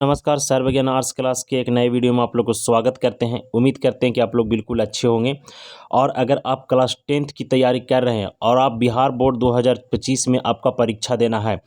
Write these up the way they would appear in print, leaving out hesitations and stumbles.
नमस्कार, सर्वज्ञान arts class के एक नए वीडियो में आप लोग को स्वागत करते हैं। उम्मीद करते हैं कि आप लोग बिल्कुल अच्छे होंगे। और अगर आप क्लास 10th की तैयारी कर रहे हैं और आप बिहार बोर्ड 2025 में आपका परीक्षा देना है,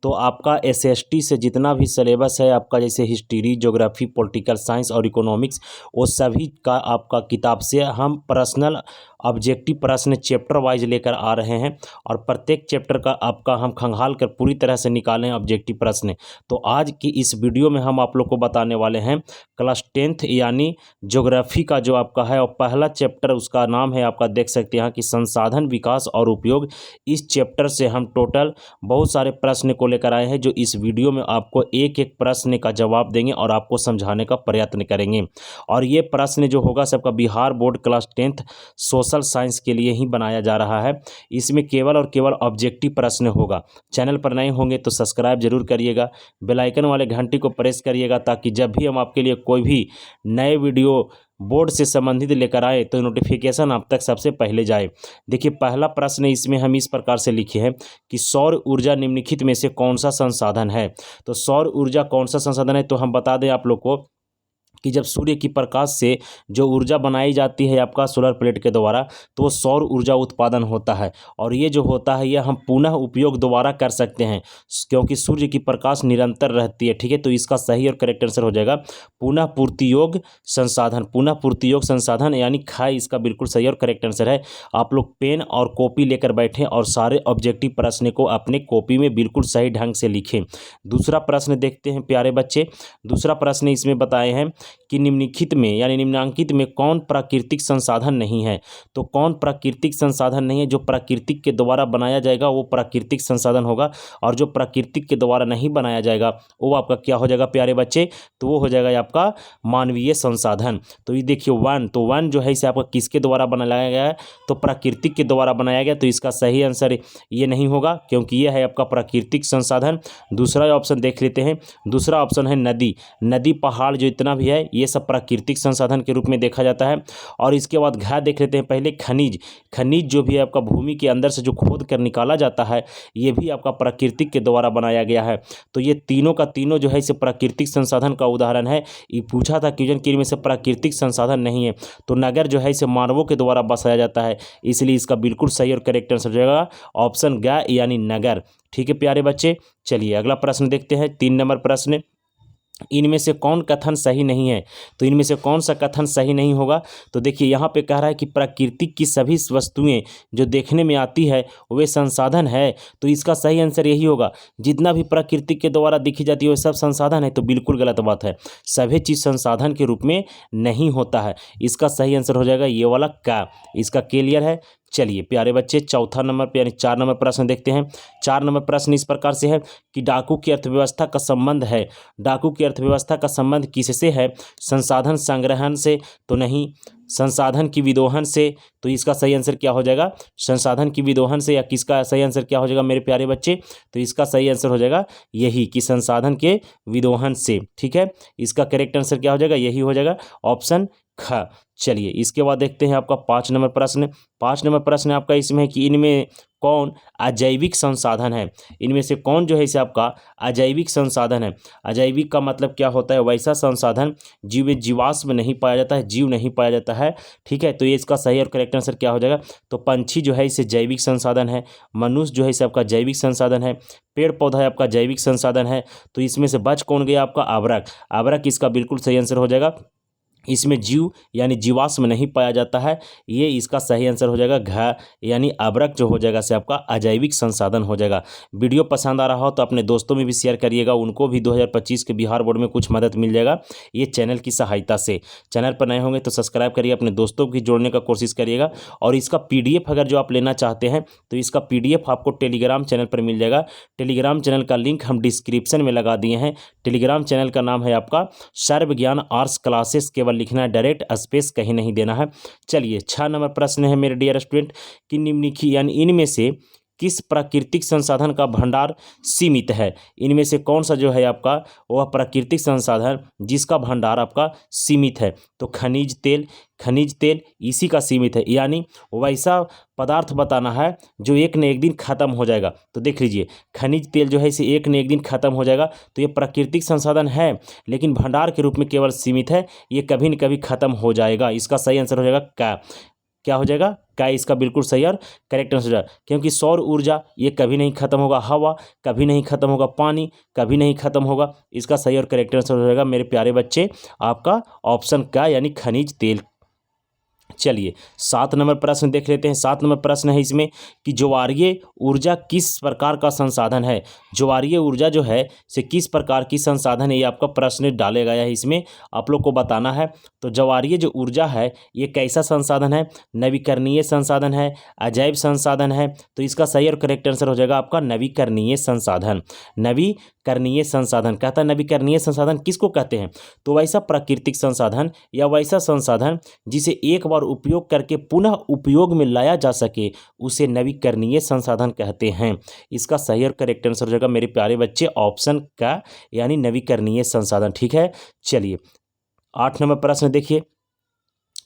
तो आपका एसएसटी से जितना भी सिलेबस है आपका, जैसे हिस्ट्री, ज्योग्राफी, पॉलिटिकल साइंस और इकोनॉमिक्स, वो सभी का आपका किताब से हम पर्सनल ऑब्जेक्टिव प्रश्न चैप्टर वाइज लेकर आ रहे हैं। और प्रत्येक चैप्टर का आपका हम खंगाल कर पूरी तरह से निकालें ऑब्जेक्टिव प्रश्न। तो आज की इस वीडियो में हम आप लोग को बताने वाले हैं क्लास 10th यानी ज्योग्राफी का जो आपका है, और पहला चैप्टर उसका नाम है आपका, देख सकते हैं कि संसाधन विकास और उपयोग। इस चैप्टर से हम टोटल बहुत सारे प्रश्न को लेकर आए हैं, जो इस वीडियो में आपको एक एक प्रश्न का जवाब देंगे और आपको समझाने का प्रयत्न करेंगे। और ये प्रश्न जो होगा सबका Bihar board class 10th social science के लिए ही बनाया जा रहा है। इसमें केवल और केवल ऑब्जेक्टिव प्रश्न होगा। चैनल पर नए होंगे तो सब्सक्राइब जरूर करिएगा, बेल आइकन वाले घंटी को प्रेस करिएगा, ताकि जब भी हम आपके लिए कोई भी नए वीडियो बोर्ड से संबंधित लेकर आए तो नोटिफिकेशन आप तक सबसे पहले जाए। देखिए, पहला प्रश्न इसमें हम इस प्रकार से लिखे हैं कि सौर ऊर्जा निम्नलिखित में से कौन सा संसाधन है। तो सौर ऊर्जा कौन सा संसाधन है, तो हम बता दें आप लोग को कि जब सूर्य की प्रकाश से जो ऊर्जा बनाई जाती है आपका सोलर प्लेट के द्वारा, तो वो सौर ऊर्जा उत्पादन होता है। और ये जो होता है यह हम पुनः उपयोग दोबारा कर सकते हैं, क्योंकि सूर्य की प्रकाश निरंतर रहती है। ठीक है, तो इसका सही और करेक्ट आंसर हो जाएगा पुनः पूर्ति योग संसाधन। पुनः पूर्ति योग संसाधन यानी ख, इसका बिल्कुल सही और करेक्ट आंसर है। आप लोग पेन और कॉपी लेकर बैठें और सारे ऑब्जेक्टिव प्रश्न को अपने कॉपी में बिल्कुल सही ढंग से लिखें। दूसरा प्रश्न देखते हैं प्यारे बच्चे। दूसरा प्रश्न इसमें बताए हैं कि निम्नलिखित में यानी निम्नांकित में कौन प्राकृतिक संसाधन नहीं है। तो कौन प्राकृतिक संसाधन नहीं है, जो प्राकृतिक के द्वारा बनाया जाएगा वो प्राकृतिक संसाधन होगा, और जो प्राकृतिक के द्वारा नहीं बनाया जाएगा वो आपका क्या हो जाएगा प्यारे बच्चे, तो वो हो जाएगा आपका मानवीय संसाधन। तो ये देखिए वन, तो वन जो है इसे आपका किसके द्वारा बनाया गया है, तो प्राकृतिक के द्वारा बनाया गया। तो इसका सही आंसर ये नहीं होगा, क्योंकि ये है आपका प्राकृतिक संसाधन। दूसरा ऑप्शन देख लेते हैं। दूसरा ऑप्शन है नदी। नदी, पहाड़ जो इतना भी है ये सब प्राकृतिक संसाधन के रूप में देखा जाता है। और इसके बाद घ देख लेते हैं पहले, खनिज। खनिज जो भी है आपका भूमि के अंदर से जो खोद कर निकाला जाता है, ये भी आपका प्राकृतिक के द्वारा बनाया गया है। तो ये तीनों का तीनों जो है इसे प्राकृतिक संसाधन का उदाहरण है। ये पूछा था क्वेश्चन के में से प्राकृतिक संसाधन नहीं है, तो नगर जो है इसे मानवों के द्वारा बसाया जाता है, इसलिए इसका बिल्कुल सही और करेक्ट आंसर हो जाएगा ऑप्शन ग यानी नगर। ठीक है प्यारे बच्चे, चलिए अगला प्रश्न देखते हैं। 3 नंबर प्रश्न, इनमें से कौन कथन सही नहीं है। तो इनमें से कौन सा कथन सही नहीं होगा, तो देखिए यहाँ पे कह रहा है कि प्राकृतिक की सभी वस्तुएं जो देखने में आती है वे संसाधन है। तो इसका सही आंसर यही होगा, जितना भी प्राकृतिक के द्वारा दिखी जाती है वो सब संसाधन है। तो बिल्कुल गलत बात है, सभी चीज़ संसाधन के रूप में नहीं होता है। इसका सही आंसर हो जाएगा ये वाला का। इसका क्लियर है। चलिए प्यारे बच्चे, चौथा नंबर यानी 4 नंबर प्रश्न देखते हैं। 4 नंबर प्रश्न इस प्रकार से है कि डाकू की अर्थव्यवस्था का संबंध है। डाकू की अर्थव्यवस्था का संबंध किससे है, संसाधन संग्रहण से तो नहीं, संसाधन की विदोहन से। तो इसका सही आंसर क्या हो जाएगा, संसाधन की विदोहन से। या किसका सही आंसर क्या हो जाएगा मेरे प्यारे बच्चे, तो इसका सही आंसर हो जाएगा यही कि संसाधन के विदोहन से। ठीक है, इसका करेक्ट आंसर क्या हो जाएगा, यही हो जाएगा ऑप्शन ख। चलिए इसके बाद देखते हैं आपका 5 नंबर प्रश्न। 5 नंबर प्रश्न आपका इसमें है कि इनमें कौन अजैविक संसाधन है। इनमें से कौन जो है इसे आपका अजैविक संसाधन है। अजैविक का मतलब क्या होता है, वैसा संसाधन जीवाश्म नहीं पाया जाता है, जीव नहीं पाया जाता है। ठीक है, तो ये इसका सही और करेक्ट आंसर क्या हो जाएगा, तो पंछी जो है इसे जैविक संसाधन है, मनुष्य जो है इसे आपका जैविक संसाधन है, पेड़ पौधा है आपका जैविक संसाधन है। तो इसमें से बच कौन गया आपका, अबरक। अबरक इसका बिल्कुल सही आंसर हो जाएगा। इसमें जीव यानी जीवाश्म नहीं पाया जाता है, ये इसका सही आंसर हो जाएगा घ यानी अबरक जो हो जाएगा से आपका अजैविक संसाधन हो जाएगा। वीडियो पसंद आ रहा हो तो अपने दोस्तों में भी शेयर करिएगा, उनको भी 2025 के बिहार बोर्ड में कुछ मदद मिल जाएगा ये चैनल की सहायता से। चैनल पर नए होंगे तो सब्सक्राइब करिए, अपने दोस्तों को भी जोड़ने का कोशिश करिएगा। और इसका PDF अगर जो आप लेना चाहते हैं तो इसका PDF आपको टेलीग्राम चैनल पर मिल जाएगा। टेलीग्राम चैनल का लिंक हम डिस्क्रिप्शन में लगा दिए हैं। टेलीग्राम चैनल का नाम है आपका सर्वज्ञान आर्ट्स क्लासेस, केवल लिखना है, डायरेक्ट स्पेस कहीं नहीं देना है। चलिए 6 नंबर प्रश्न है मेरे डियर स्टूडेंट कि निम्नलिखित यानी इनमें से किस प्राकृतिक संसाधन का भंडार सीमित है? इनमें से कौन सा जो है आपका वह प्राकृतिक संसाधन जिसका भंडार आपका सीमित है? तो खनिज तेल इसी का सीमित है, यानी वैसा पदार्थ बताना है जो एक न एक दिन खत्म हो जाएगा। तो देख लीजिए, खनिज तेल जो है इसे एक न एक दिन खत्म हो जाएगा, तो ये प्राकृतिक संसाधन है लेकिन भंडार के रूप में केवल सीमित है, ये कभी न कभी खत्म हो जाएगा। इसका सही आंसर हो जाएगा क्या हो जाएगा? इसका बिल्कुल सही और करेक्ट आंसर हो जाएगा, क्योंकि सौर ऊर्जा ये कभी नहीं खत्म होगा, हवा कभी नहीं खत्म होगा, पानी कभी नहीं खत्म होगा। इसका सही और करेक्ट आंसर हो जाएगा मेरे प्यारे बच्चे आपका ऑप्शन यानी खनिज तेल। चलिए 7 नंबर प्रश्न देख लेते हैं। 7 नंबर प्रश्न है इसमें कि ज्वारीय ऊर्जा किस प्रकार का संसाधन है? ज्वारीय ऊर्जा जो है से किस प्रकार की संसाधन है, ये आपका प्रश्न डाले गया है, इसमें आप लोग को बताना है। तो ज्वारीय जो ऊर्जा है ये कैसा संसाधन है? नवीकरणीय संसाधन है, अजैव संसाधन है? तो इसका सही और करेक्ट आंसर हो जाएगा आपका नवीकरणीय संसाधन। नवीकरणीय संसाधन कहता है, नवीकरणीय संसाधन किसको कहते हैं? तो वैसा प्राकृतिक संसाधन या वैसा संसाधन जिसे एक बार उपयोग करके पुनः उपयोग में लाया जा सके उसे नवीकरणीय संसाधन कहते हैं। इसका सही और करेक्ट आंसर हो जाएगा मेरे प्यारे बच्चे ऑप्शन का यानी नवीकरणीय संसाधन। ठीक है, चलिए 8 नंबर प्रश्न देखिए,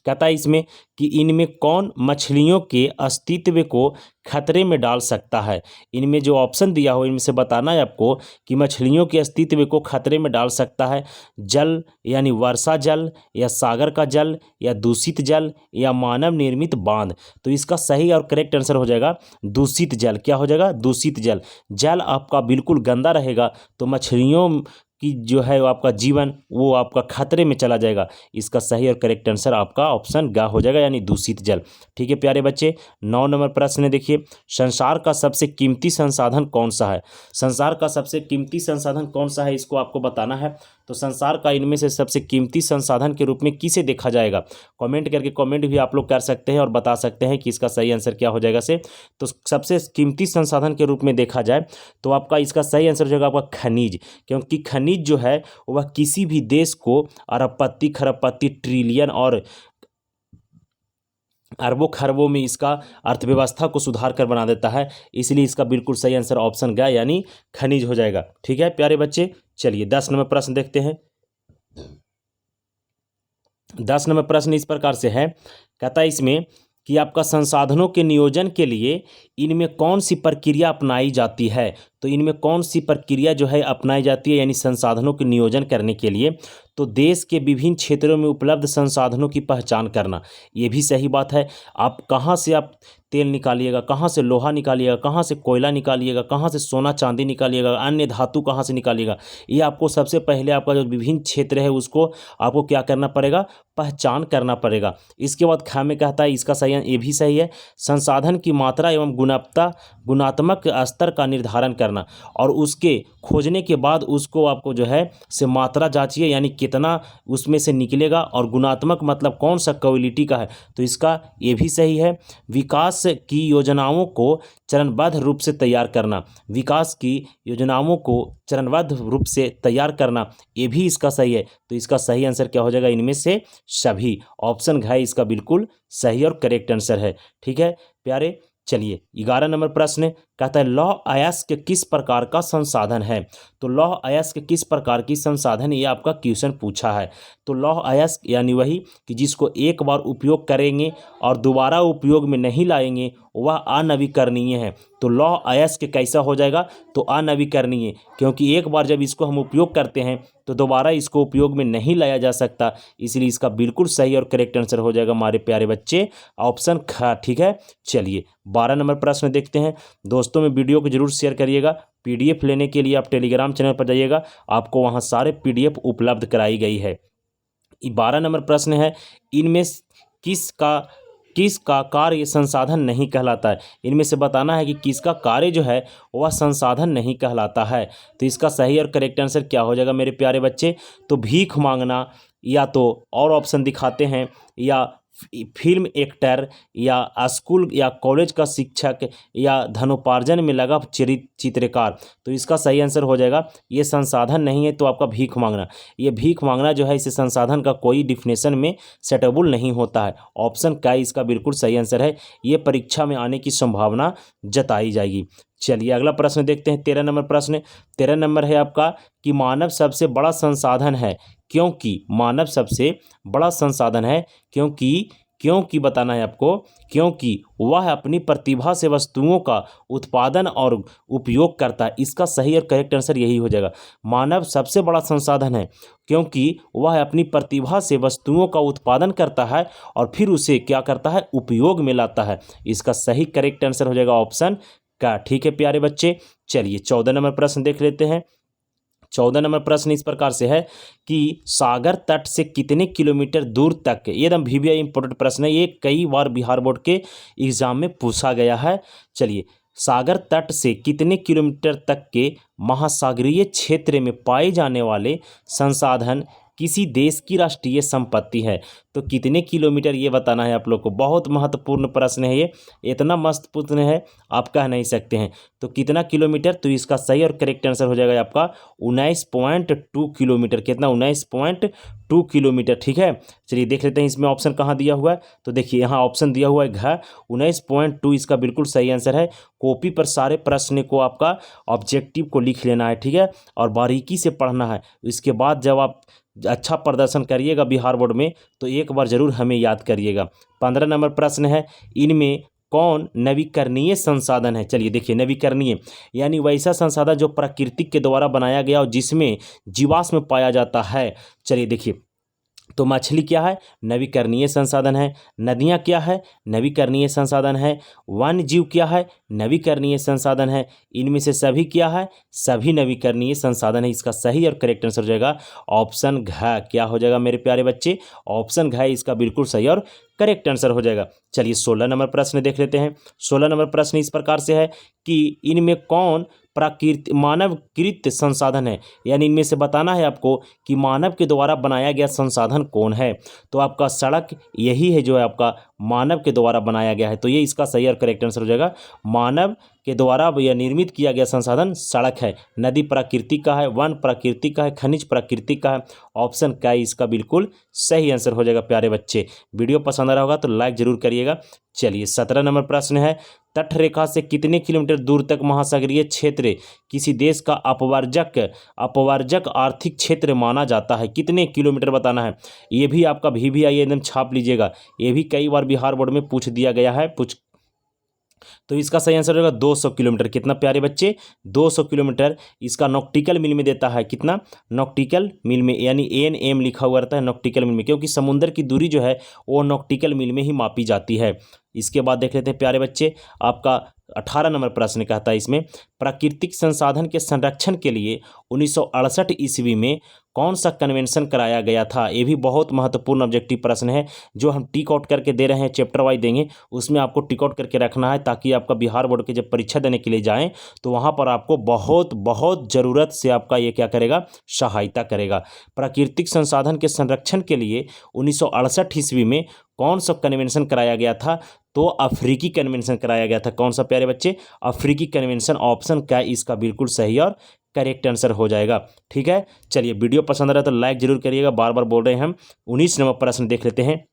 कहता है इसमें कि इनमें कौन मछलियों के अस्तित्व को खतरे में डाल सकता है? इनमें जो ऑप्शन दिया हो इनमें से बताना है आपको कि मछलियों के अस्तित्व को खतरे में डाल सकता है। जल यानी वर्षा जल, या सागर का जल, या दूषित जल, या मानव निर्मित बांध? तो इसका सही और करेक्ट आंसर हो जाएगा दूषित जल। क्या हो जाएगा? दूषित जल। जल आपका बिल्कुल गंदा रहेगा तो मछलियों कि जो है वो आपका जीवन वो आपका खतरे में चला जाएगा। इसका सही और करेक्ट आंसर आपका ऑप्शन ग हो जाएगा यानी दूषित जल। ठीक है प्यारे बच्चे, 9 नंबर प्रश्न देखिए, संसार का सबसे कीमती संसाधन कौन सा है? संसार का सबसे कीमती संसाधन कौन सा है इसको आपको बताना है। तो संसार का इनमें से सबसे कीमती संसाधन के रूप में किसे देखा जाएगा? कमेंट करके कमेंट भी आप लोग कर सकते हैं और बता सकते हैं कि इसका सही आंसर क्या हो जाएगा से। तो सबसे कीमती संसाधन के रूप में देखा जाए तो आपका इसका सही आंसर हो जाएगा आपका खनिज, क्योंकि खनिज जो है वह किसी भी देश को अरबपति खरबपति ट्रिलियन और अरबों खरबों में इसका अर्थव्यवस्था को सुधार कर बना देता है। इसलिए इसका बिल्कुल सही आंसर ऑप्शन ग यानी खनिज हो जाएगा। ठीक है प्यारे बच्चे, चलिए 10 नंबर प्रश्न देखते हैं। 10 नंबर प्रश्न इस प्रकार से है, कहता है इसमें कि आपका संसाधनों के नियोजन के लिए इनमें कौन सी प्रक्रिया अपनाई जाती है? तो इनमें कौन सी प्रक्रिया जो है अपनाई जाती है यानी संसाधनों के नियोजन करने के लिए? तो देश के विभिन्न क्षेत्रों में उपलब्ध संसाधनों की पहचान करना, ये भी सही बात है। आप कहाँ से आप तेल निकालिएगा, कहाँ से लोहा निकालिएगा, कहाँ से कोयला निकालिएगा, कहाँ से सोना चांदी निकालिएगा, अन्य धातु कहाँ से निकालिएगा, ये आपको सबसे पहले आपका जो विभिन्न क्षेत्र है उसको आपको क्या करना पड़ेगा? पहचान करना पड़ेगा। इसके बाद ख में कहता है इसका सही ये भी सही है, संसाधन की मात्रा एवं गुणात्मक स्तर का निर्धारण करना, और उसके खोजने के बाद उसको आपको जो है से मात्रा जांचिए यानी कितना उसमें से निकलेगा, और गुणात्मक मतलब कौन सा क्वालिटी का है। तो इसका ये भी सही है। विकास की योजनाओं को चरणबद्ध रूप से तैयार करना, विकास की योजनाओं को चरणबद्ध रूप से तैयार करना, ये भी इसका सही है। तो इसका सही आंसर क्या हो जाएगा? इनमें से सभी। ऑप्शन घ इसका बिल्कुल सही और करेक्ट आंसर है। ठीक है प्यारे, चलिए 11 नंबर प्रश्न कहता है लौह अयस्क किस प्रकार का संसाधन है? तो लौह अयस्क किस प्रकार की संसाधन, ये आपका क्वेश्चन पूछा है। तो लौह अयस्क यानी वही कि जिसको एक बार उपयोग करेंगे और दोबारा उपयोग में नहीं लाएंगे वह अनवीकरणीय है। तो लौह अयस्क कैसा हो जाएगा? तो अनवीकरणीय, क्योंकि एक बार जब इसको हम उपयोग करते हैं तो दोबारा इसको उपयोग में नहीं लाया जा सकता। इसलिए इसका बिल्कुल सही और करेक्ट आंसर हो जाएगा हमारे प्यारे बच्चे ऑप्शन ख। ठीक है, चलिए 12 नंबर प्रश्न देखते हैं। दोस्तों में वीडियो को जरूर शेयर करिएगा। पीडीएफ लेने के लिए आप टेलीग्राम चैनल पर जाइएगा, आपको वहाँ सारे पीडीएफ उपलब्ध कराई गई है। 12 नंबर प्रश्न है, इनमें किसका कार्य संसाधन नहीं कहलाता है? इनमें से बताना है कि किसका कार्य जो है वह संसाधन नहीं कहलाता है। तो इसका सही और करेक्ट आंसर क्या हो जाएगा मेरे प्यारे बच्चे? तो भीख मांगना, या तो और ऑप्शन दिखाते हैं, या फिल्म एक्टर या स्कूल या कॉलेज का शिक्षक या धनोपार्जन में लगा चित्रकार। तो इसका सही आंसर हो जाएगा, ये संसाधन नहीं है तो आपका भीख मांगना। ये भीख मांगना जो है इसे संसाधन का कोई डिफिनेशन में सेटेबल नहीं होता है। ऑप्शन क्या इसका बिल्कुल सही आंसर है, ये परीक्षा में आने की संभावना जताई जाएगी। चलिए अगला प्रश्न देखते हैं, 13 नंबर प्रश्न। 13 नंबर है आपका कि मानव सबसे बड़ा संसाधन है क्योंकि, मानव सबसे बड़ा संसाधन है क्योंकि बताना है आपको, क्योंकि वह अपनी प्रतिभा से वस्तुओं का उत्पादन और उपयोग करता है। इसका सही और करेक्ट आंसर यही हो जाएगा। मानव सबसे बड़ा संसाधन है क्योंकि वह अपनी प्रतिभा से वस्तुओं का उत्पादन करता है और फिर उसे क्या करता है, उपयोग में लाता है। इसका सही करेक्ट आंसर हो जाएगा ऑप्शन का। ठीक है प्यारे बच्चे, चलिए 14 नंबर प्रश्न देख लेते हैं। 14 नंबर प्रश्न इस प्रकार से है कि सागर तट से कितने किलोमीटर दूर तक, ये एकदम VVI इंपॉर्टेंट प्रश्न है, ये कई बार बिहार बोर्ड के एग्जाम में पूछा गया है। चलिए, सागर तट से कितने किलोमीटर तक के महासागरीय क्षेत्र में पाए जाने वाले संसाधन किसी देश की राष्ट्रीय संपत्ति है। तो कितने किलोमीटर ये बताना है आप लोग को। बहुत महत्वपूर्ण प्रश्न है ये, इतना मस्त प्रश्न है आप कह नहीं सकते हैं। तो कितना किलोमीटर, तो इसका सही और करेक्ट आंसर हो जाएगा आपका 19.2 किलोमीटर। कितना, 19.2 किलोमीटर। ठीक है, चलिए देख लेते हैं इसमें ऑप्शन कहाँ दिया हुआ है। तो देखिए यहाँ ऑप्शन दिया हुआ है घ 19.2, इसका बिल्कुल सही आंसर है। कॉपी पर सारे प्रश्न को आपका ऑब्जेक्टिव को लिख लेना है, ठीक है, और बारीकी से पढ़ना है। इसके बाद जब आप अच्छा प्रदर्शन करिएगा बिहार बोर्ड में तो एक बार जरूर हमें याद करिएगा। 15 नंबर प्रश्न है, इनमें कौन नवीकरणीय संसाधन है। चलिए देखिए, नवीकरणीय यानी वैसा संसाधन जो प्राकृतिक के द्वारा बनाया गया और जिसमें जीवाश्म पाया जाता है। चलिए देखिए, तो मछली क्या है, नवीकरणीय संसाधन है। नदियाँ क्या है, नवीकरणीय संसाधन है। वन्य जीव क्या है, नवीकरणीय संसाधन है। इनमें से सभी क्या है, सभी नवीकरणीय संसाधन है। इसका सही और करेक्ट आंसर हो जाएगा ऑप्शन घ। क्या हो जाएगा मेरे प्यारे बच्चे, ऑप्शन घ इसका बिल्कुल सही और करेक्ट आंसर हो जाएगा। चलिए 16 नंबर प्रश्न देख लेते हैं। 16 नंबर प्रश्न इस प्रकार से है कि इनमें कौन प्राकृतिक मानवकृत संसाधन है, यानी इनमें से बताना है आपको कि मानव के द्वारा बनाया गया संसाधन कौन है। तो आपका सड़क यही है जो है आपका मानव के द्वारा बनाया गया है। तो ये इसका सही और करेक्ट आंसर हो जाएगा, मानव के द्वारा यह निर्मित किया गया संसाधन सड़क है। नदी प्राकृतिक का है, वन प्राकृतिक का है, खनिज प्राकृतिक का है। ऑप्शन का इसका बिल्कुल सही आंसर हो जाएगा प्यारे बच्चे। वीडियो पसंद आ रहा होगा तो लाइक जरूर करिएगा। चलिए 17 नंबर प्रश्न है, तट रेखा से कितने किलोमीटर दूर तक महासागरीय क्षेत्र किसी देश का अपवर्जक आर्थिक क्षेत्र माना जाता है। कितने किलोमीटर बताना है। ये भी आपका VVI एकदम छाप लीजिएगा, ये भी कई बार बिहार बोर्ड में पूछ दिया गया है। तो इसका सही आंसर होगा 200 किलोमीटर। कितना प्यारे बच्चे, 200 किलोमीटर। इसका नॉक्टिकल मिल में देता है कितना, नॉक्टिकल मिल में, यानी ANM लिखा हुआ रहता है नॉक्टिकल मिल में, क्योंकि समुद्र की दूरी जो है वो नॉक्टिकल मिल में ही मापी जाती है। इसके बाद देख लेते हैं प्यारे बच्चे, आपका 18 नंबर प्रश्न कहता है इसमें, प्राकृतिक संसाधन के संरक्षण के लिए 1968 ईस्वी में कौन सा कन्वेंशन कराया गया था। ये भी बहुत महत्वपूर्ण ऑब्जेक्टिव प्रश्न है जो हम टिक आउट करके दे रहे हैं, चैप्टर वाइज देंगे, उसमें आपको टिक आउट करके रखना है ताकि आपका बिहार बोर्ड के जब परीक्षा देने के लिए जाएं तो वहाँ पर आपको बहुत बहुत ज़रूरत से आपका ये क्या करेगा, सहायता करेगा। प्राकृतिक संसाधन के संरक्षण के लिए 1968 ईस्वी में कौन सा कन्वेंशन कराया गया था। तो अफ्रीकी कन्वेंशन कराया गया था। कौन सा प्यारे बच्चे, अफ्रीकी कन्वेंशन। ऑप्शन क्या इसका बिल्कुल सही और करेक्ट आंसर हो जाएगा। ठीक है, चलिए वीडियो पसंद आ रहा है तो लाइक जरूर करिएगा, बार बार बोल रहे हैं हम। 19 नंबर प्रश्न देख लेते हैं,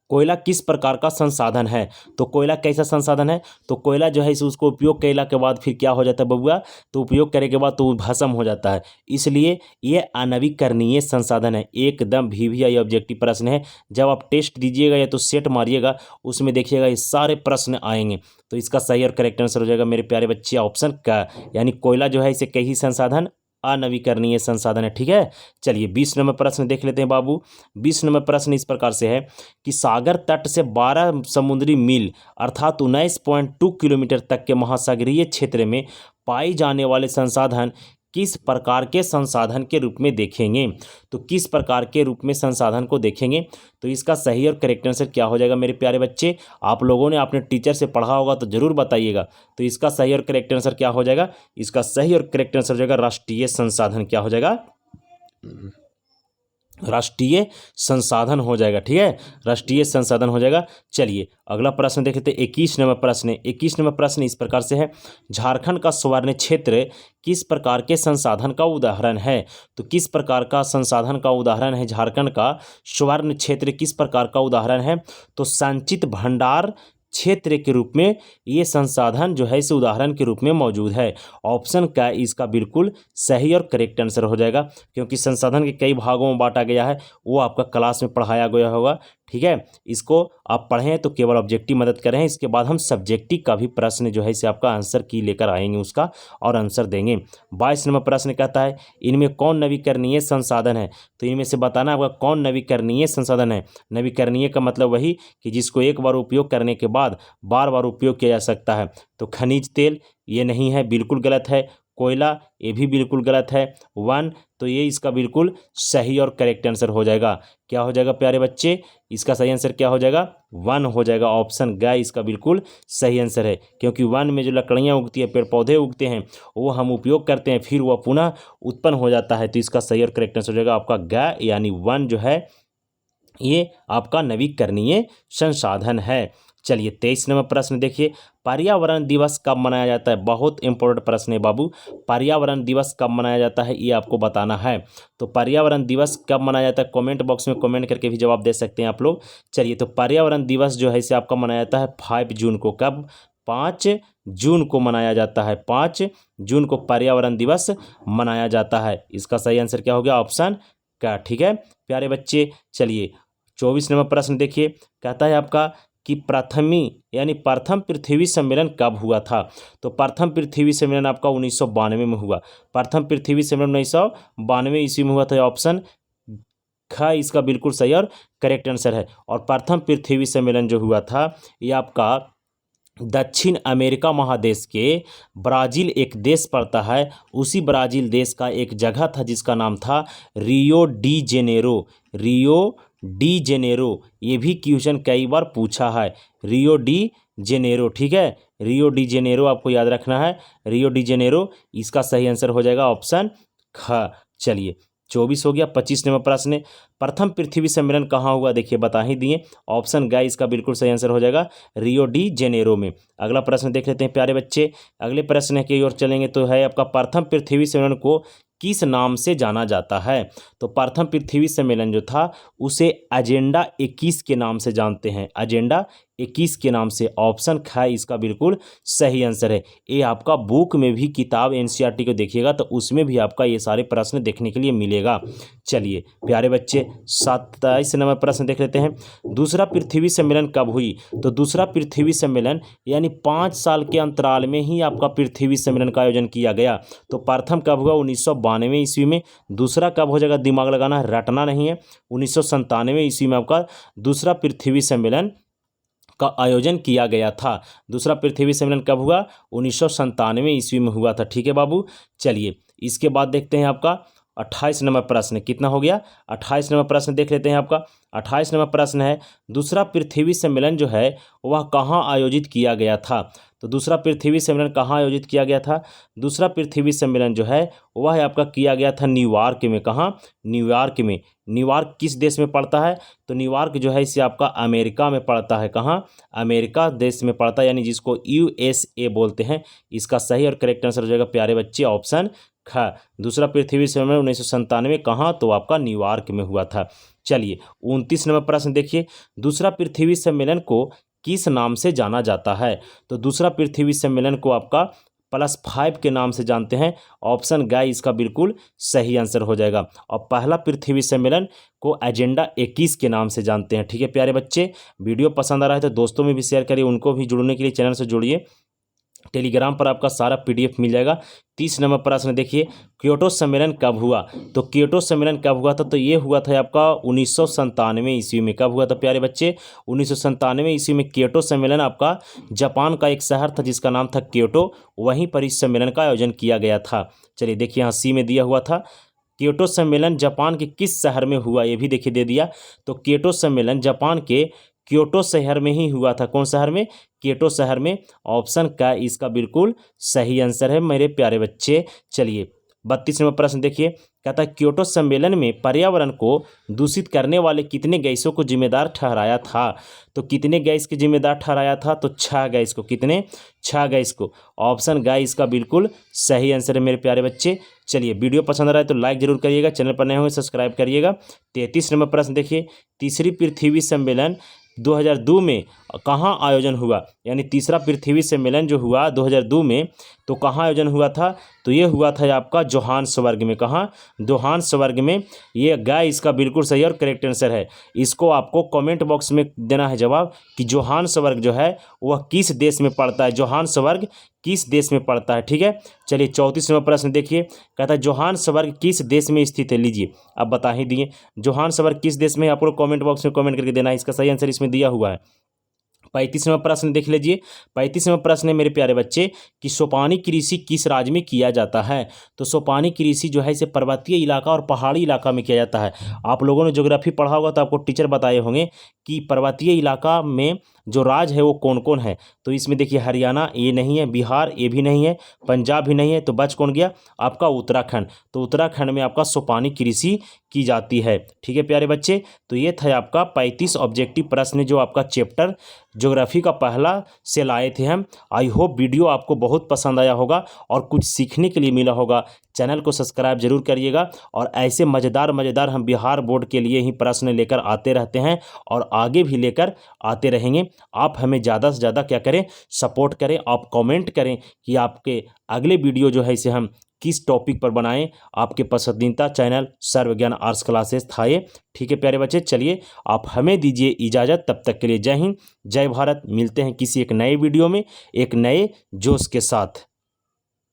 कोयला किस प्रकार का संसाधन है। तो कोयला कैसा संसाधन है, तो कोयला जो है इसे उसको उपयोग करने के बाद फिर क्या हो जाता है बबुआ, तो उपयोग करने के बाद तो भस्म हो जाता है, इसलिए ये अनवीकरणीय संसाधन है। एकदम VVI ऑब्जेक्टिव प्रश्न है। जब आप टेस्ट दीजिएगा या तो सेट मारिएगा उसमें देखिएगा ये सारे प्रश्न आएंगे। तो इसका सही और करेक्ट आंसर हो जाएगा मेरे प्यारे बच्चे ऑप्शन का, यानी कोयला जो है इसे कई संसाधन अनवीकरणीय संसाधन है। ठीक है, चलिए 20 नंबर प्रश्न देख लेते हैं बाबू। 20 नंबर प्रश्न इस प्रकार से है कि सागर तट से 12 समुद्री मील अर्थात 19.2 किलोमीटर तक के महासागरीय क्षेत्र में पाए जाने वाले संसाधन किस प्रकार के संसाधन के रूप में देखेंगे। तो किस प्रकार के रूप में संसाधन को देखेंगे, तो इसका सही और करेक्ट आंसर क्या हो जाएगा मेरे प्यारे बच्चे। आप लोगों ने अपने टीचर से पढ़ा होगा तो जरूर बताइएगा। तो इसका सही और करेक्ट आंसर क्या हो जाएगा, इसका सही और करेक्ट आंसर हो जाएगा राष्ट्रीय संसाधन। क्या हो जाएगा, राष्ट्रीय संसाधन हो जाएगा। ठीक है, राष्ट्रीय संसाधन हो जाएगा। चलिए अगला प्रश्न देख लेते हैं। 21 नंबर प्रश्न है। 21 नंबर प्रश्न इस प्रकार से है, झारखंड का स्वर्ण क्षेत्र किस प्रकार के संसाधन का उदाहरण है? तो किस प्रकार का संसाधन का उदाहरण है झारखंड का स्वर्ण क्षेत्र, किस प्रकार का उदाहरण है? तो संचित भंडार क्षेत्र के रूप में ये संसाधन जो है इस उदाहरण के रूप में मौजूद है। ऑप्शन का इसका बिल्कुल सही और करेक्ट आंसर हो जाएगा, क्योंकि संसाधन के कई भागों में बांटा गया है, वो आपका क्लास में पढ़ाया गया होगा। ठीक है, इसको आप पढ़ें तो केवल ऑब्जेक्टिव मदद करें, इसके बाद हम सब्जेक्टिव का भी प्रश्न जो है इसे आपका आंसर की लेकर आएंगे उसका और आंसर देंगे। 22 नंबर प्रश्न कहता है, इनमें कौन नवीकरणीय संसाधन है? तो इनमें से बताना आपका कौन नवीकरणीय संसाधन है। नवीकरणीय का मतलब वही कि जिसको एक बार उपयोग करने के बाद बार बार उपयोग किया जा सकता है। तो खनिज तेल ये नहीं है, बिल्कुल गलत है। कोयला ये भी बिल्कुल गलत है। वन तो ये इसका बिल्कुल सही और करेक्ट आंसर हो जाएगा। क्या हो जाएगा प्यारे बच्चे? इसका सही आंसर क्या हो जाएगा? वन हो जाएगा। ऑप्शन ग इसका बिल्कुल सही आंसर है, क्योंकि वन में जो लकड़ियाँ उगती है, पेड़ पौधे उगते हैं, वो हम उपयोग करते हैं, फिर वह पुनः उत्पन्न हो जाता है। तो इसका सही और करेक्ट आंसर हो जाएगा आपका ग, यानी वन जो है ये आपका नवीकरणीय संसाधन है। चलिए 23 नंबर प्रश्न देखिए, पर्यावरण दिवस कब मनाया जाता है? बहुत इंपॉर्टेंट प्रश्न है बाबू। पर्यावरण दिवस कब मनाया जाता है ये आपको बताना है। तो पर्यावरण दिवस कब मनाया जाता है? कमेंट बॉक्स में कमेंट करके भी जवाब दे सकते हैं आप लोग। चलिए तो पर्यावरण दिवस जो है इसे आपका मनाया जाता है 5 जून को। कब? 5 जून को मनाया जाता है। 5 जून को पर्यावरण दिवस मनाया जाता है। इसका सही आंसर क्या हो गया? ऑप्शन का। ठीक है प्यारे बच्चे। चलिए 24 नंबर प्रश्न देखिए, कहता है आपका कि प्रथम पृथ्वी सम्मेलन कब हुआ था? तो प्रथम पृथ्वी सम्मेलन आपका 1992 में हुआ। प्रथम पृथ्वी सम्मेलन 1992 ईस्वी में हुआ था। ऑप्शन ख इसका बिल्कुल सही और करेक्ट आंसर है। और प्रथम पृथ्वी सम्मेलन जो हुआ था ये आपका दक्षिण अमेरिका महादेश के ब्राज़ील एक देश पड़ता है, उसी ब्राज़ील देश का एक जगह था जिसका नाम था Rio de Janeiro. Rio de Janeiro, ये भी क्वेश्चन कई बार पूछा है। रियो डी जेनेरो, ठीक है, रियो डी जेनेरो आपको याद रखना है। रियो डी जेनेरो इसका सही आंसर हो जाएगा ऑप्शन ख। चलिए 24 हो गया। 25 नंबर प्रश्न है, प्रथम पृथ्वी सम्मेलन कहाँ हुआ? देखिए बता ही दिए। ऑप्शन ग इसका बिल्कुल सही आंसर हो जाएगा रियो डी जेनेरो में। अगला प्रश्न देख लेते हैं प्यारे बच्चे। अगले प्रश्न की ओर चलेंगे तो है आपका प्रथम पृथ्वी सम्मेलन को किस नाम से जाना जाता है? तो प्रथम पृथ्वी सम्मेलन जो था उसे एजेंडा 21 के नाम से जानते हैं। एजेंडा 21 के नाम से। ऑप्शन ख इसका बिल्कुल सही आंसर है। ये आपका बुक में भी किताब एनसीईआरटी को देखिएगा तो उसमें भी आपका ये सारे प्रश्न देखने के लिए मिलेगा। चलिए प्यारे बच्चे 27 नंबर प्रश्न देख लेते हैं। दूसरा पृथ्वी सम्मेलन कब हुई? तो दूसरा पृथ्वी सम्मेलन यानी 5 साल के अंतराल में ही आपका पृथ्वी सम्मेलन का आयोजन किया गया। तो प्रथम कब हुआ? 1992 ईस्वी में। दूसरा कब हो जाएगा? दिमाग लगाना, रटना नहीं है। 1997 ईस्वी में आपका दूसरा पृथ्वी सम्मेलन का आयोजन किया गया था। दूसरा पृथ्वी सम्मेलन कब हुआ? 1997 ईस्वी में हुआ था। ठीक है बाबू। चलिए इसके बाद देखते हैं आपका 28 नंबर प्रश्न कितना हो गया? 28 नंबर प्रश्न देख लेते हैं आपका। 28 नंबर प्रश्न है, दूसरा पृथ्वी सम्मेलन जो है वह कहाँ आयोजित किया गया था? तो दूसरा पृथ्वी सम्मेलन कहाँ आयोजित किया गया था? दूसरा पृथ्वी सम्मेलन जो है वह है आपका किया गया था न्यूयॉर्क में। कहाँ? न्यूयॉर्क में। न्यूयॉर्क किस देश में पड़ता है? तो न्यूयॉर्क जो है इसे आपका अमेरिका में पड़ता है। कहाँ? अमेरिका देश में पड़ता है, यानी जिसको USA बोलते हैं। इसका सही और करेक्ट आंसर हो जाएगा प्यारे बच्चे ऑप्शन ख। दूसरा पृथ्वी सम्मेलन 1997 कहाँ? तो आपका न्यूयॉर्क में हुआ था। चलिए 29 नंबर प्रश्न देखिए, दूसरा पृथ्वी सम्मेलन को किस नाम से जाना जाता है? तो दूसरा पृथ्वी सम्मेलन को आपका +5 के नाम से जानते हैं। ऑप्शन ग इसका बिल्कुल सही आंसर हो जाएगा। और पहला पृथ्वी सम्मेलन को एजेंडा 21 के नाम से जानते हैं। ठीक है प्यारे बच्चे, वीडियो पसंद आ रहा है तो दोस्तों में भी शेयर करिए, उनको भी जुड़ने के लिए चैनल से जुड़िए। टेलीग्राम पर आपका सारा PDF मिल जाएगा। 30 नंबर प्रश्न देखिए, क्योटो सम्मेलन कब हुआ? तो क्योटो सम्मेलन कब हुआ था? तो ये हुआ था आपका 1997 ईस्वी में। कब हुआ था प्यारे बच्चे? 1997 ईस्वी में क्योटो सम्मेलन आपका जापान का एक शहर था जिसका नाम था क्योटो, वहीं पर इस सम्मेलन का आयोजन किया गया था। चलिए देखिए यहाँ सी में दिया हुआ था। क्योटो सम्मेलन जापान के किस शहर में हुआ? ये भी देखिए दे दिया। तो क्योटो सम्मेलन जापान के क्योटो शहर में ही हुआ था। कौन शहर में? क्योटो शहर में। ऑप्शन का इसका बिल्कुल सही आंसर है मेरे प्यारे बच्चे। चलिए 32 नंबर प्रश्न देखिए, कहता है क्योटो सम्मेलन में पर्यावरण को दूषित करने वाले कितने गैसों को जिम्मेदार ठहराया था। तो कितने गैस के जिम्मेदार ठहराया था, तो 6 गैस को। कितने, 6 गैस को। ऑप्शन ग इसका बिल्कुल सही आंसर है मेरे प्यारे बच्चे। चलिए, वीडियो पसंद आ रहा है तो लाइक जरूर करिएगा, चैनल पर नए होंगे सब्सक्राइब करिएगा। 33 नंबर प्रश्न देखिए, तीसरी पृथ्वी सम्मेलन 2002 में कहाँ आयोजन हुआ। यानी तीसरा पृथ्वी सम्मेलन जो हुआ 2002 में, तो कहाँ आयोजन हुआ था, तो ये हुआ था आपका जोहान्सबर्ग में। कहाँ, जोहान्सबर्ग में। ये गाय इसका बिल्कुल सही और करेक्ट आंसर है। इसको आपको कमेंट बॉक्स में देना है जवाब कि जोहान्सबर्ग जो है वह किस देश में पड़ता है, जोहान्सबर्ग किस देश में पड़ता है। ठीक है, चलिए 34 नंबर प्रश्न देखिए, कहता है जोहान्सबर्ग किस देश में स्थित है। लीजिए, आप बता ही दिए जोहान्सबर्ग किस देश में है, आपको कमेंट बॉक्स में कमेंट करके देना है। इसका सही आंसर इसमें दिया हुआ है। 35 नंबर प्रश्न देख लीजिए। 35 नंबर प्रश्न है मेरे प्यारे बच्चे कि सोपानी कृषि किस राज्य में किया जाता है। तो सोपानी कृषि जो है इसे पर्वतीय इलाका और पहाड़ी इलाका में किया जाता है। आप लोगों ने ज्योग्राफी पढ़ा होगा तो आपको टीचर बताए होंगे कि पर्वतीय इलाका में जो राज्य है वो कौन कौन है। तो इसमें देखिए, हरियाणा ये नहीं है, बिहार ये भी नहीं है, पंजाब भी नहीं है, तो बच कौन गया, आपका उत्तराखंड। तो उत्तराखंड में आपका सोपानी कृषि की जाती है। ठीक है प्यारे बच्चे, तो ये था आपका 35 ऑब्जेक्टिव प्रश्न जो आपका चैप्टर ज्योग्राफी का पहला से लाए थे हम। आई होप वीडियो आपको बहुत पसंद आया होगा और कुछ सीखने के लिए मिला होगा। चैनल को सब्सक्राइब जरूर करिएगा और ऐसे मज़ेदार हम बिहार बोर्ड के लिए ही प्रश्न लेकर आते रहते हैं और आगे भी लेकर आते रहेंगे। आप हमें ज़्यादा से ज़्यादा क्या करें, सपोर्ट करें। आप कमेंट करें कि आपके अगले वीडियो जो है इसे हम किस टॉपिक पर बनाएं। आपके पसंदीदा चैनल सर्वज्ञान आर्ट्स क्लासेस था ये। ठीक है प्यारे बच्चे, चलिए आप हमें दीजिए इजाज़त। तब तक के लिए जय हिंद, जय भारत। मिलते हैं किसी एक नए वीडियो में एक नए जोश के साथ।